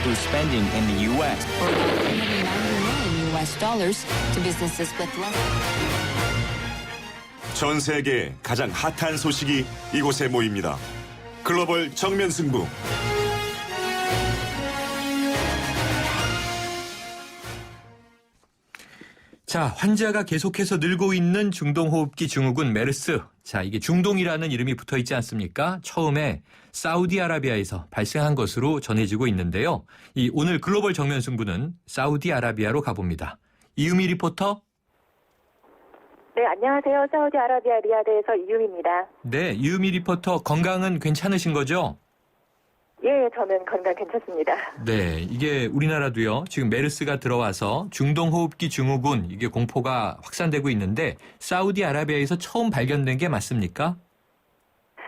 food spending in the U.S. Or about $390 million US to businesses with less. 전 세계 가장 핫한 소식이 이곳에 모입니다. 글로벌 정면 승부. 자, 환자가 계속해서 늘고 있는 중동호흡기 증후군 메르스. 자, 이게 중동이라는 이름이 붙어 있지 않습니까? 처음에 사우디아라비아에서 발생한 것으로 전해지고 있는데요. 오늘 글로벌 정면 승부는 사우디아라비아로 가봅니다. 이유미 리포터. 네, 안녕하세요. 사우디아라비아 리야드에서 이유미입니다. 네, 이유미 리포터 건강은 괜찮으신 거죠? 예, 저는 건강 괜찮습니다. 네, 이게 우리나라도요. 지금 메르스가 들어와서 중동호흡기 증후군 이게 공포가 확산되고 있는데 사우디아라비아에서 처음 발견된 게 맞습니까?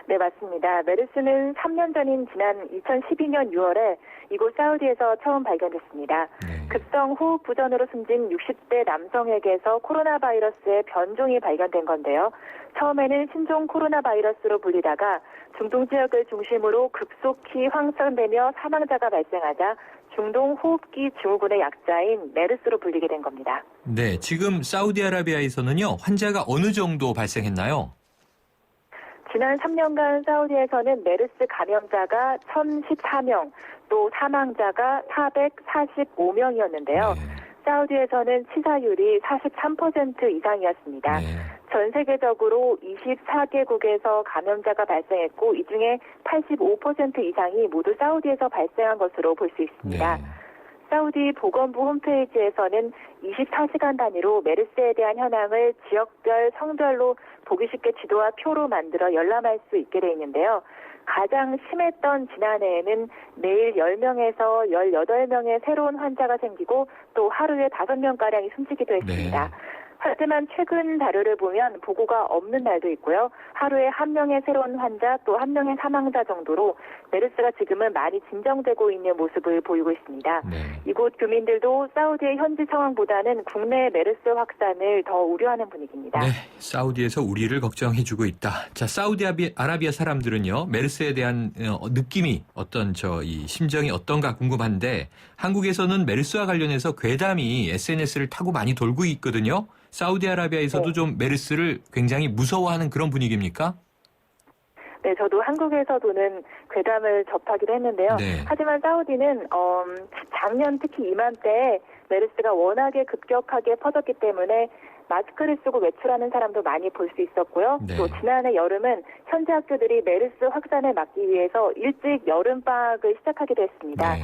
네, 맞습니다. 메르스는 3년 전인 지난 2012년 6월에 이곳 사우디에서 처음 발견됐습니다. 네. 급성 호흡 부전으로 숨진 60대 남성에게서 코로나 바이러스의 변종이 발견된 건데요. 처음에는 신종 코로나 바이러스로 불리다가 중동 지역을 중심으로 급속히 확산되며 사망자가 발생하자 중동 호흡기 증후군의 약자인 메르스로 불리게 된 겁니다. 네, 지금 사우디아라비아에서는요. 환자가 어느 정도 발생했나요? 지난 3년간 사우디에서는 메르스 감염자가 1,014명, 또 사망자가 445명이었는데요. 네. 사우디에서는 치사율이 43% 이상이었습니다. 네. 전 세계적으로 24개국에서 감염자가 발생했고 이 중에 85% 이상이 모두 사우디에서 발생한 것으로 볼 수 있습니다. 네. 사우디 보건부 홈페이지에서는 24시간 단위로 메르스에 대한 현황을 지역별, 성별로 보기 쉽게 지도와 표로 만들어 열람할 수 있게 돼 있는데요. 가장 심했던 지난해에는 매일 10명에서 18명의 새로운 환자가 생기고 또 하루에 5명가량이 숨지기도 했습니다. 네. 하지만 최근 자료를 보면 보고가 없는 날도 있고요. 하루에 1명의 새로운 환자 또 1명의 사망자 정도로 메르스가 지금은 많이 진정되고 있는 모습을 보이고 있습니다. 네. 이곳 교민들도 사우디의 현지 상황보다는 국내 메르스 확산을 더 우려하는 분위기입니다. 네, 사우디에서 우리를 걱정해주고 있다. 자, 사우디아라비아 사람들은요, 메르스에 대한 느낌이 이 심정이 어떤가 궁금한데 한국에서는 메르스와 관련해서 괴담이 SNS를 타고 많이 돌고 있거든요. 사우디아라비아에서도 네. 좀 메르스를 굉장히 무서워하는 그런 분위기입니까? 네, 저도 한국에서도는 괴담을 접하기도 했는데요. 네. 하지만 사우디는 작년 특히 이맘때 메르스가 워낙에 급격하게 퍼졌기 때문에 마스크를 쓰고 외출하는 사람도 많이 볼 수 있었고요. 네. 또 지난해 여름은 현지 학교들이 메르스 확산을 막기 위해서 일찍 여름방학을 시작하기도 했습니다. 네.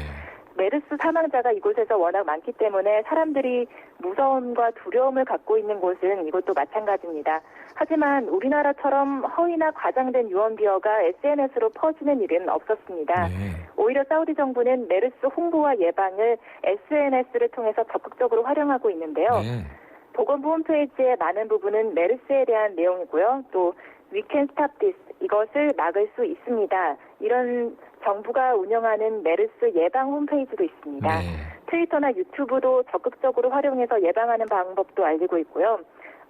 메르스 사망자가 이곳에서 워낙 많기 때문에 사람들이 무서움과 두려움을 갖고 있는 곳은 이것도 마찬가지입니다. 하지만 우리나라처럼 허위나 과장된 유언비어가 SNS로 퍼지는 일은 없었습니다. 네. 오히려 사우디 정부는 메르스 홍보와 예방을 SNS를 통해서 적극적으로 활용하고 있는데요. 네. 보건부 홈페이지의 많은 부분은 메르스에 대한 내용이고요. 또 We can stop this. 이것을 막을 수 있습니다. 이런 정부가 운영하는 메르스 예방 홈페이지도 있습니다. 네. 트위터나 유튜브도 적극적으로 활용해서 예방하는 방법도 알리고 있고요.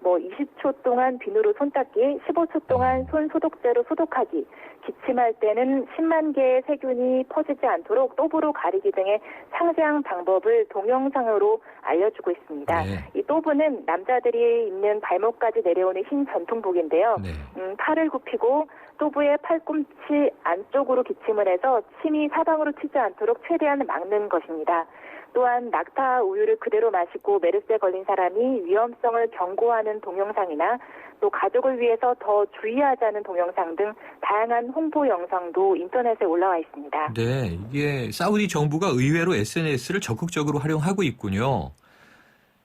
20초 동안 비누로 손 닦기, 15초 동안 손 소독제로 소독하기, 기침할 때는 10만 개의 세균이 퍼지지 않도록 또브로 가리기 등의 상세한 방법을 동영상으로 알려주고 있습니다. 네. 이 또브는 남자들이 입는 발목까지 내려오는 흰 전통복인데요. 네. 팔을 굽히고 또브의 팔꿈치 안쪽으로 기침을 해서 침이 사방으로 튀지 않도록 최대한 막는 것입니다. 또한 낙타 우유를 그대로 마시고 메르스에 걸린 사람이 위험성을 경고하는 동영상이나 또 가족을 위해서 더 주의하자는 동영상 등 다양한 홍보 영상도 인터넷에 올라와 있습니다. 네, 이게 사우디 정부가 의외로 SNS를 적극적으로 활용하고 있군요.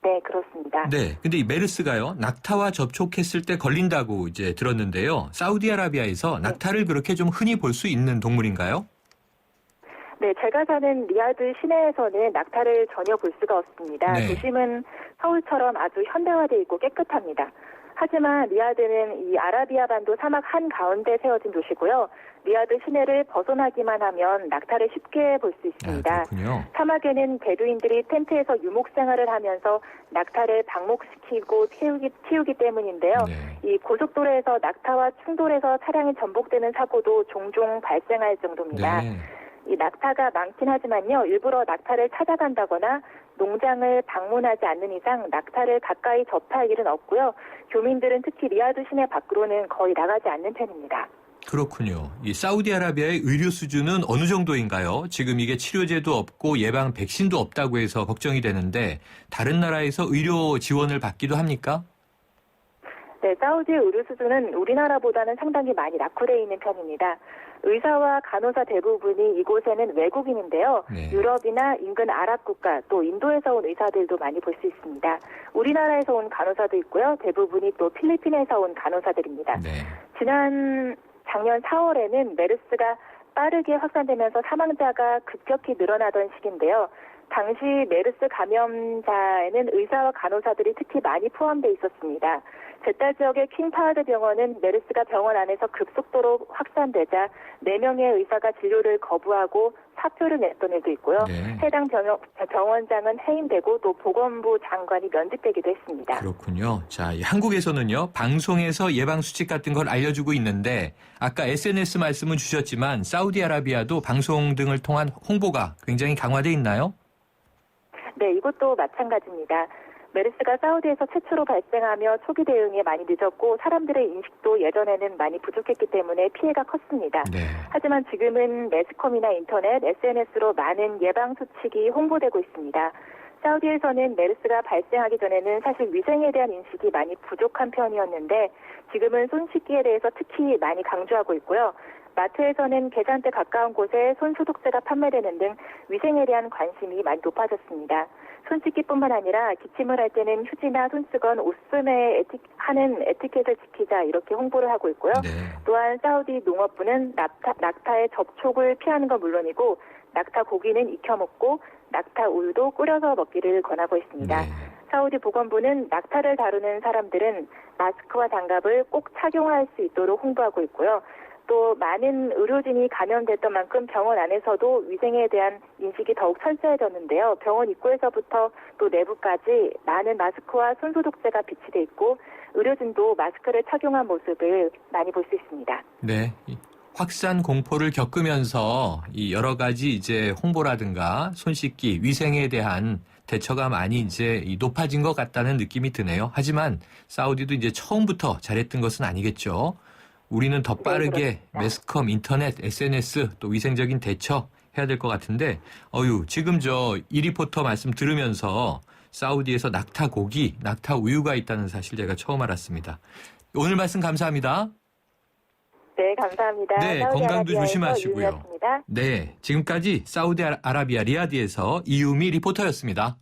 네, 그렇습니다. 네, 근데 이 메르스가요, 낙타와 접촉했을 때 걸린다고 이제 들었는데요. 사우디아라비아에서 낙타를 그렇게 좀 흔히 볼 수 있는 동물인가요? 네, 제가 사는 리야드 시내에서는 낙타를 전혀 볼 수가 없습니다. 네. 도심은 서울처럼 아주 현대화되어 있고 깨끗합니다. 하지만 리야드는 이 아라비아 반도 사막 한가운데 세워진 도시고요. 리야드 시내를 벗어나기만 하면 낙타를 쉽게 볼 수 있습니다. 그렇군요. 사막에는 베두인들이 텐트에서 유목 생활을 하면서 낙타를 방목시키고 튀우기 때문인데요. 네. 이 고속도로에서 낙타와 충돌해서 차량이 전복되는 사고도 종종 발생할 정도입니다. 네. 이 낙타가 많긴 하지만요. 일부러 낙타를 찾아간다거나 농장을 방문하지 않는 이상 낙타를 가까이 접할 일은 없고요. 교민들은 특히 리야드 시내 밖으로는 거의 나가지 않는 편입니다. 그렇군요. 이 사우디아라비아의 의료 수준은 어느 정도인가요? 지금 이게 치료제도 없고 예방 백신도 없다고 해서 걱정이 되는데 다른 나라에서 의료 지원을 받기도 합니까? 네, 사우디의 의료 수준은 우리나라보다는 상당히 많이 낙후되어 있는 편입니다. 의사와 간호사 대부분이 이곳에는 외국인인데요. 네. 유럽이나 인근 아랍 국가 또 인도에서 온 의사들도 많이 볼 수 있습니다. 우리나라에서 온 간호사도 있고요. 대부분이 또 필리핀에서 온 간호사들입니다. 네. 작년 4월에는 메르스가 빠르게 확산되면서 사망자가 급격히 늘어나던 시기인데요. 당시 메르스 감염자에는 의사와 간호사들이 특히 많이 포함되어 있었습니다. 제딸 지역의 킹파하드 병원은 메르스가 병원 안에서 급속도로 확산되자 4명의 의사가 진료를 거부하고 사표를 냈던 일도 있고요. 네. 해당 병원장은 해임되고 또 보건부 장관이 면직되기도 했습니다. 그렇군요. 자, 이 한국에서는요, 방송에서 예방 수칙 같은 걸 알려주고 있는데 아까 SNS 말씀은 주셨지만 사우디아라비아도 방송 등을 통한 홍보가 굉장히 강화돼 있나요? 네, 이것도 마찬가지입니다. 메르스가 사우디에서 최초로 발생하며 초기 대응에 많이 늦었고 사람들의 인식도 예전에는 많이 부족했기 때문에 피해가 컸습니다. 네. 하지만 지금은 매스컴이나 인터넷, SNS로 많은 예방 수칙이 홍보되고 있습니다. 사우디에서는 메르스가 발생하기 전에는 사실 위생에 대한 인식이 많이 부족한 편이었는데 지금은 손 씻기에 대해서 특히 많이 강조하고 있고요. 마트에서는 계산대 가까운 곳에 손소독제가 판매되는 등 위생에 대한 관심이 많이 높아졌습니다. 손 씻기뿐만 아니라 기침을 할 때는 휴지나 손수건, 옷숨에 하는 에티켓을 지키자 이렇게 홍보를 하고 있고요. 네. 또한 사우디 농업부는 낙타의 접촉을 피하는 건 물론이고 낙타 고기는 익혀 먹고 낙타 우유도 끓여서 먹기를 권하고 있습니다. 네. 사우디 보건부는 낙타를 다루는 사람들은 마스크와 장갑을 꼭 착용할 수 있도록 홍보하고 있고요. 또 많은 의료진이 감염됐던 만큼 병원 안에서도 위생에 대한 인식이 더욱 철저해졌는데요. 병원 입구에서부터 또 내부까지 많은 마스크와 손소독제가 비치돼 있고 의료진도 마스크를 착용한 모습을 많이 볼 수 있습니다. 네. 이 확산 공포를 겪으면서 이 여러 가지 이제 홍보라든가 손 씻기, 위생에 대한 대처가 많이 이제 높아진 것 같다는 느낌이 드네요. 하지만 사우디도 이제 처음부터 잘했던 것은 아니겠죠. 우리는 더 빠르게 그렇습니다. 매스컴, 인터넷, SNS 또 위생적인 대처 해야 될 것 같은데 지금 이 리포터 말씀 들으면서 사우디에서 낙타 고기, 낙타 우유가 있다는 사실 제가 처음 알았습니다. 오늘 말씀 감사합니다. 네, 감사합니다. 네, 건강도 조심하시고요. 유미였습니다. 네, 지금까지 사우디아라비아 리야드에서 이유미 리포터였습니다.